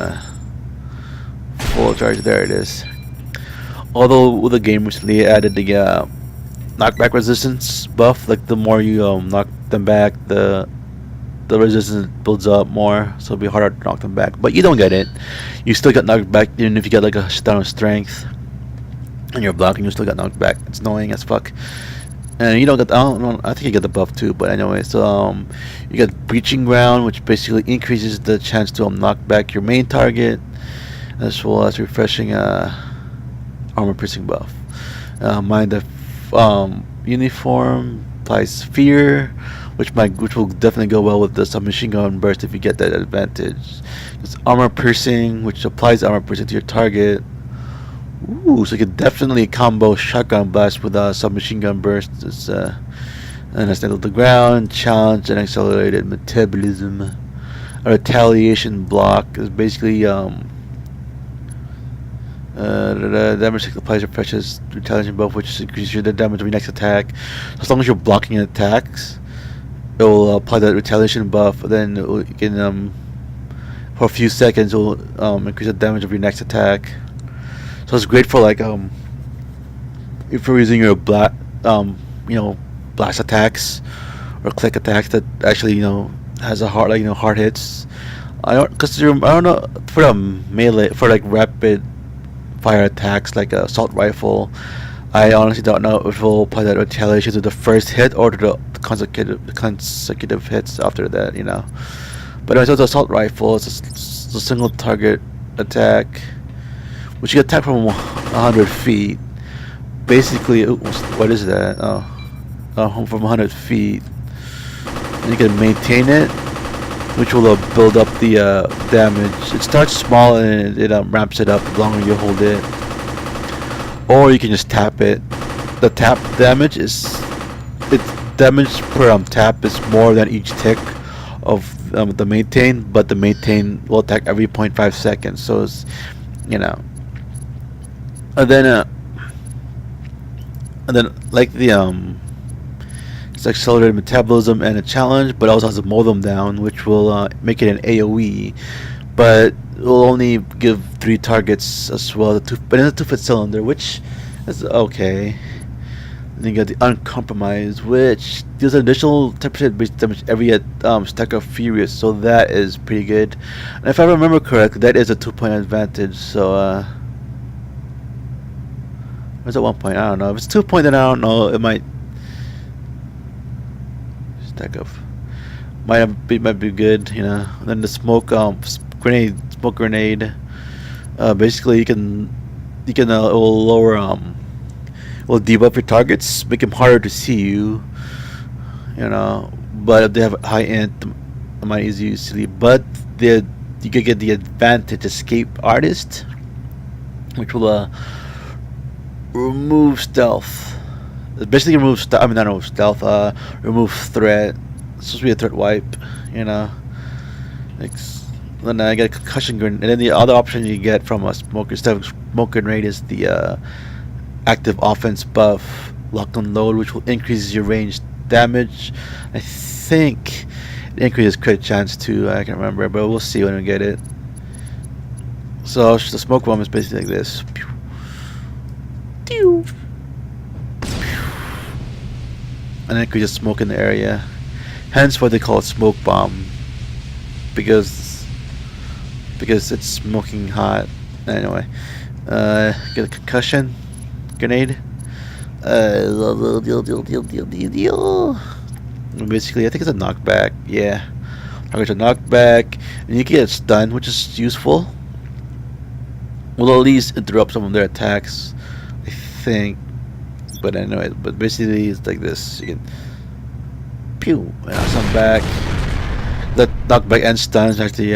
full charge, there it is. Although the game recently added the knockback resistance buff, like the more you knock them back, the resistance builds up more, so it'll be harder to knock them back. But you don't get it. You still get knocked back, even if you get like a shutdown of strength and you're blocking, you still get knocked back. It's annoying as fuck. And you don't get, I don't know, I think you get the buff too, but anyway, so you get Breaching Ground, which basically increases the chance to knock back your main target, as well as refreshing armor piercing buff. Mind the uniform applies fear, which will definitely go well with the submachine gun burst if you get that advantage. It's armor piercing, which applies armor piercing to your target. Ooh, so you can definitely combo shotgun blast with a submachine gun burst. It's and a stand on the ground, challenge, and accelerated metabolism. A retaliation block is basically the damage applies refreshes retaliation buff, which increases the damage of your next attack. So as long as you're blocking attacks, it will apply that retaliation buff. Then you can for a few seconds, it will increase the damage of your next attack. So it's great for like if you're using your blast attacks or click attacks that actually has a hard hard hits. I don't know for the melee, for like rapid fire attacks like a assault rifle. I honestly don't know if it will apply that retaliation to the first hit or to the consecutive hits after that. But as the assault rifle, it's a single target attack, which you attack from 100 feet. Basically, what is that? From 100 feet. And you can maintain it, which will build up the damage. It starts small and it ramps it up the longer you hold it. Or you can just tap it. The tap damage damage per tap is more than each tick of the maintain, but the maintain will attack every 0.5 seconds. So it's and then like the it's accelerated metabolism and a challenge, but also has a mow them down, which will make it an AOE, but it will only give 3 targets as well. But in a 2-foot cylinder, which is okay. And then you got the Uncompromised, which deals an additional 10% base damage every stack of Furious, so that is pretty good. And if I remember correctly, that is a 2-point advantage. So where's that 1 point? I don't know. If it's 2 point, then I don't know. It might stack of might be good. And then the smoke grenade. Basically, you can it will lower will debuff your targets, make them harder to see you. But if they have high int, it might easily. But you can get the advantage escape artist, which will remove stealth. Basically, remove stealth. I mean, not stealth. Remove threat. It's supposed to be a threat wipe. Then I get a concussion grenade, and then the other option you get from a smoke grenade is the active offense buff, lock and load, which will increase your range damage. I think it increases crit chance too. I can't remember, but we'll see when we get it. So the smoke bomb is basically like this. And then increases smoke in the area. Hence why they call it smoke bomb, because it's smoking hot. Anyway, get a concussion grenade. Basically, I think it's a knockback. Yeah, targets a knockback, and you can get stunned, which is useful. Will at least interrupt some of their attacks. I think. But anyway, but basically it's like this. You can pew and some back. That knockback and stun is actually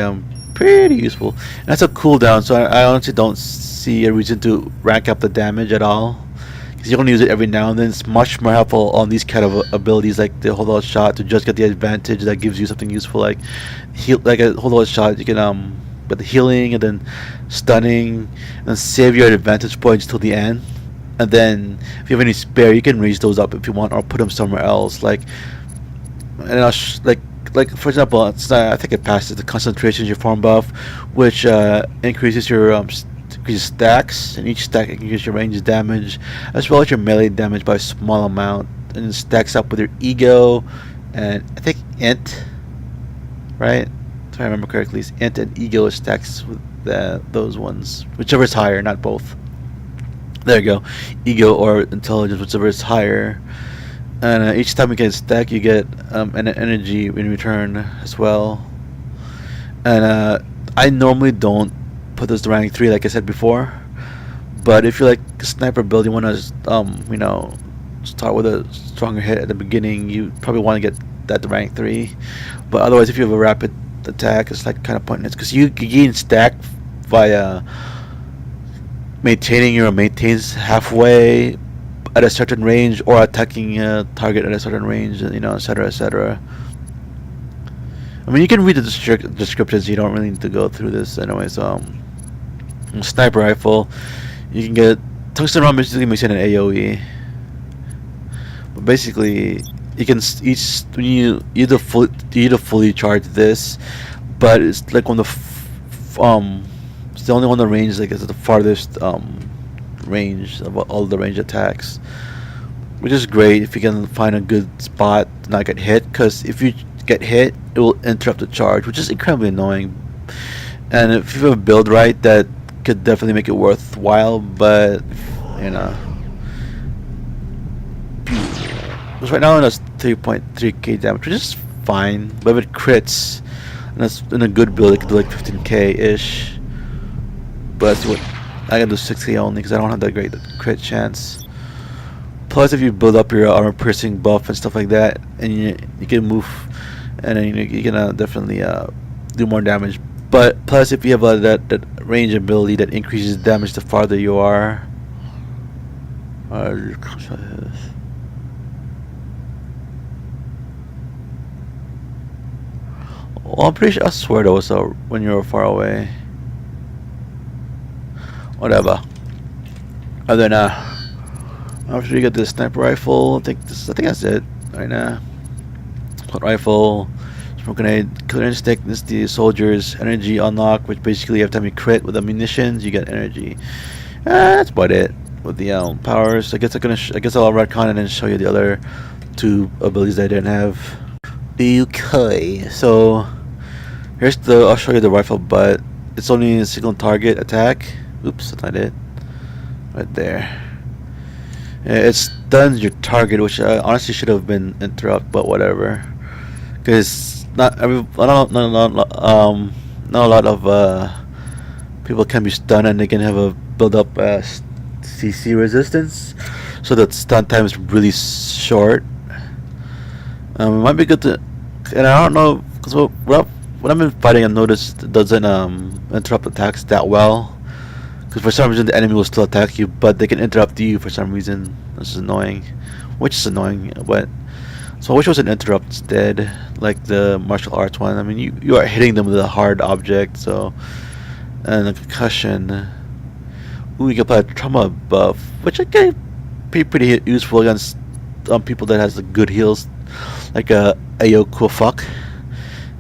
pretty useful. And that's a cooldown, so I honestly don't see a reason to rank up the damage at all. Because you can use it every now and then. It's much more helpful on these kind of abilities like the hold out shot to just get the advantage that gives you something useful like heal, like a hold out shot. You can with the healing and then stunning and then save your advantage points till the end. And then if you have any spare, you can raise those up if you want or put them somewhere else. Like and like for example, I think it passes the concentration your form buff, which increases your increases stacks, and each stack increases your range damage as well as your melee damage by a small amount, and it stacks up with your ego and I think int, right? If I remember correctly, it's int and ego stacks with those ones, whichever is higher, not both. There you go, ego or intelligence, whichever is higher. And each time you get a stack, you get an energy in return as well. And I normally don't put this to rank 3 like I said before. But if you like a sniper build, you want to start with a stronger hit at the beginning, you probably want to get that to rank 3. But otherwise, if you have a rapid attack, it's like kind of pointless because you gain stack via maintaining your maintains halfway at a certain range or attacking a target at a certain range, etc., etc. I mean, you can read the descriptions. You don't really need to go through this anyway. So, sniper rifle, you can get tungsten round basically makes it an AOE. But basically, you can when you either fully charge this, but it's like on the it's the only one the range like it's the farthest range of all the range attacks, which is great if you can find a good spot to not get hit, because if you get hit it will interrupt the charge, which is incredibly annoying. And if you have a build right, that could definitely make it worthwhile, but because right now it does 3.3k damage, which is fine, but if it crits and that's in a good build it could do like 15k ish, but that's what I can do 6k only because I don't have that great crit chance. Plus, if you build up your armor piercing buff and stuff like that, and you can move, and then you can definitely do more damage. But plus, if you have that range ability that increases damage the farther you are. Well, I'm pretty sure I swear that was when you were far away. Whatever. Other than after you get the sniper rifle, I think that's it right now. Assault rifle, smoke grenade, killer instinct. This is the soldier's energy unlock, which basically every time you crit with the munitions, you get energy. That's about it with the powers. I guess I'll retcon it and show you the other 2 abilities that I didn't have. Okay, so I'll show you the rifle, but it's only a single target attack. Oops, that's not it. Right there. It stuns your target, which honestly should have been interrupt, but whatever. Because not a lot of people can be stunned, and they can have a build up CC resistance, so that stun time is really short. It might be good to, and I don't know, because when I've been fighting, I've noticed it doesn't interrupt attacks that well. Because for some reason the enemy will still attack you, but they can interrupt you for some reason. This is annoying. Which is annoying, but so I wish it was an interrupt instead, like the martial arts one. I mean, you are hitting them with a hard object, so. And a concussion. Ooh, you can apply a trauma buff, which I can be pretty useful against people that has the good heals, like Ayoko fuck.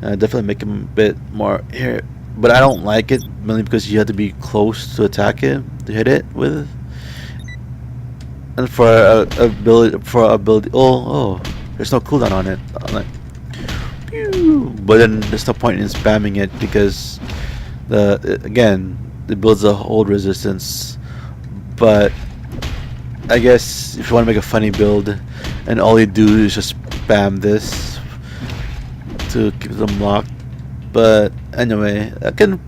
Definitely make him a bit more here. But I don't like it, mainly because you have to be close to attack it, to hit it with. And for ability, there's no cooldown on it. But then there's no point in spamming it because it builds a hold resistance. But I guess if you want to make a funny build, and all you do is just spam this to keep them locked. But anyway, that could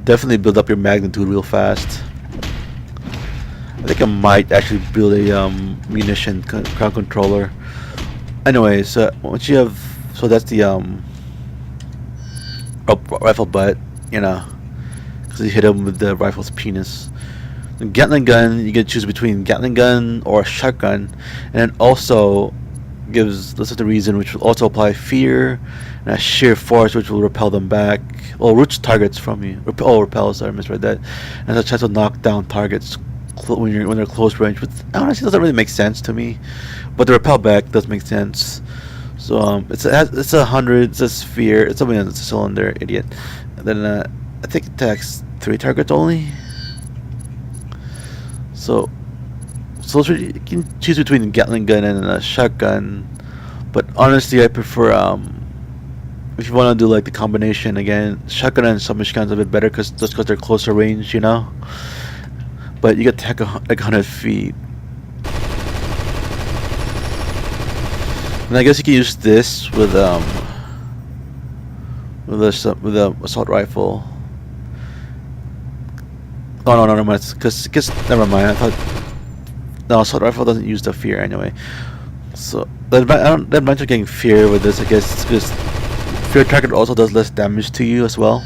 definitely build up your magnitude real fast. I think I might actually build a munition crowd controller. Anyway, so once you have, so that's the rifle butt, you know, because you hit him with the rifle's penis. The Gatling gun, you can choose between Gatling gun or a shotgun, and it also gives this is the reason, which will also apply fear and a sheer force, which will repel them back. Well, roots targets from you. Repels. I misread that. And has a chance to knock down targets when they're close range, which honestly doesn't really make sense to me. But the repel back does make sense. So it's 100. It's a sphere. It's something that's a cylinder, idiot. And then I think it attacks 3 targets only. So you can choose between a Gatling gun and a shotgun, but honestly, I prefer if you want to do like the combination again, shotgun and submachine guns a bit better because they're closer range, you know. But you get to attack like 100 feet, and I guess you can use this with a assault rifle. Oh no, never mind. Because never mind. I thought. No, assault rifle doesn't use the fear anyway. So the advantage of getting fear with this, I guess, is because fear target also does less damage to you as well.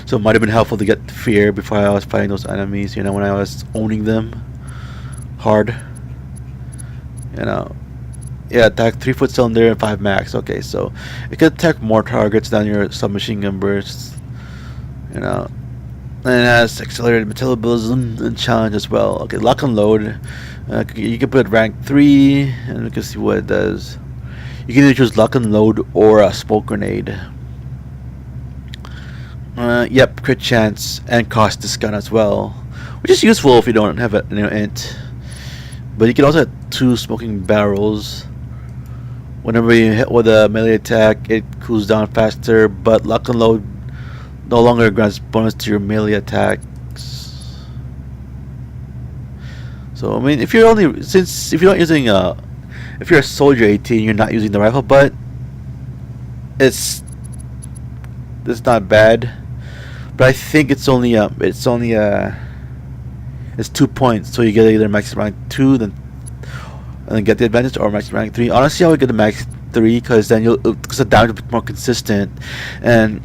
So it might have been helpful to get fear before I was fighting those enemies. You know, when I was owning them hard. You know, yeah, attack 3-foot cylinder and 5 max. Okay, so it can attack more targets than your submachine gun bursts. You know. And it has accelerated metabolism and challenge as well. Okay, lock and load. You can put rank 3, and we can see what it does. You can either choose lock and load or a smoke grenade. Yep, crit chance and cost discount as well, which is useful if you don't have an int. But you can also have 2 smoking barrels. Whenever you hit with a melee attack, it cools down faster. But lock and load no longer grants bonus to your melee attacks. So I mean, if you're not using if you're a soldier 18, you're not using the rifle butt. It's not bad, but I think it's 2 points, so you get either max rank 2 and then get the advantage, or max rank 3. Honestly, I would get the max 3 because then because the damage will be more consistent. And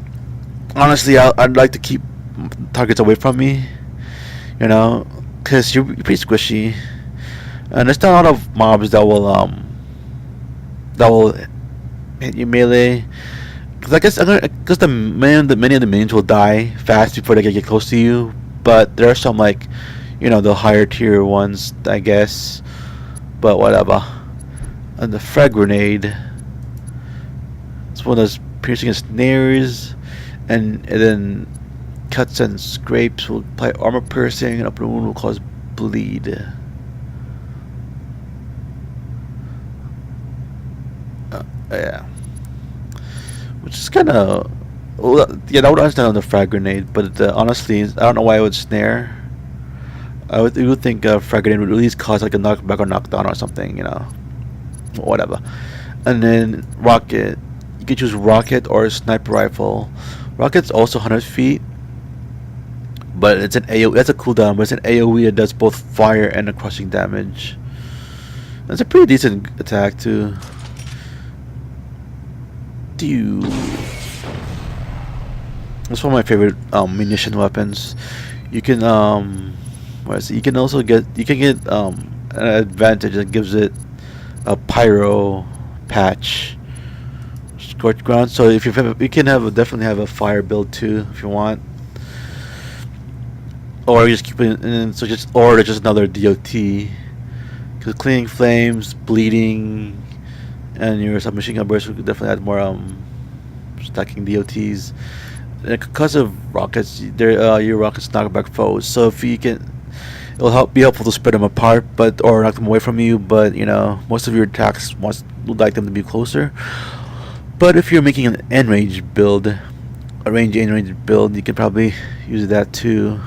honestly, I'd like to keep targets away from me, you know, because you're pretty squishy, and there's not a lot of mobs that will hit you melee. Because I guess many of the minions will die fast before they get close to you, but there are some, like, you know, the higher tier ones, I guess. But whatever. And the frag grenade, it's one of those piercing snares. And then cuts and scrapes will apply armor piercing, and open wound will cause bleed. Yeah, which is kind of, well, yeah, I would understand on the frag grenade, but honestly, I don't know why it would snare. You would think a frag grenade would at least cause like a knockback or knockdown or something, you know, whatever. And then rocket, you can choose rocket or sniper rifle. Rocket's also 100 feet, but it's an AoE. That's a cooldown, but it's an AoE that does both fire and a crushing damage. That's a pretty decent attack too. That's one of my favorite munition weapons. You can you can also get an advantage that gives it a pyro patch. Scorched ground, so if you can definitely have a fire build too if you want, or you just keep it in, so just another DOT, because cleaning flames, bleeding, and your submachine gun burst would definitely add more stacking DOTs. And because of rockets, your rockets knock back foes, so if you can, it'll be helpful to spread them apart, or knock them away from you. But you know, most of your attacks would like them to be closer. But if you're making an end-range build, a range build, you can probably use that too.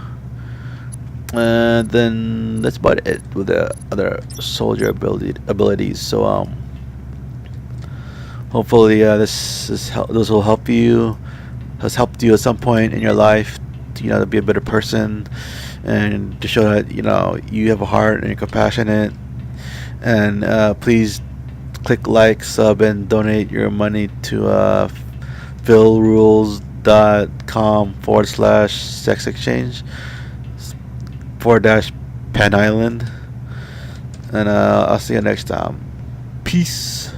Then that's about it with the other soldier abilities. So hopefully this will help you. Has helped you at some point in your life, to, you know, to be a better person, and to show that you have a heart and you're compassionate. And please click like, sub, and donate your money to philrules.com/sex exchange forward dash Penn Island. And I'll see you next time. Peace.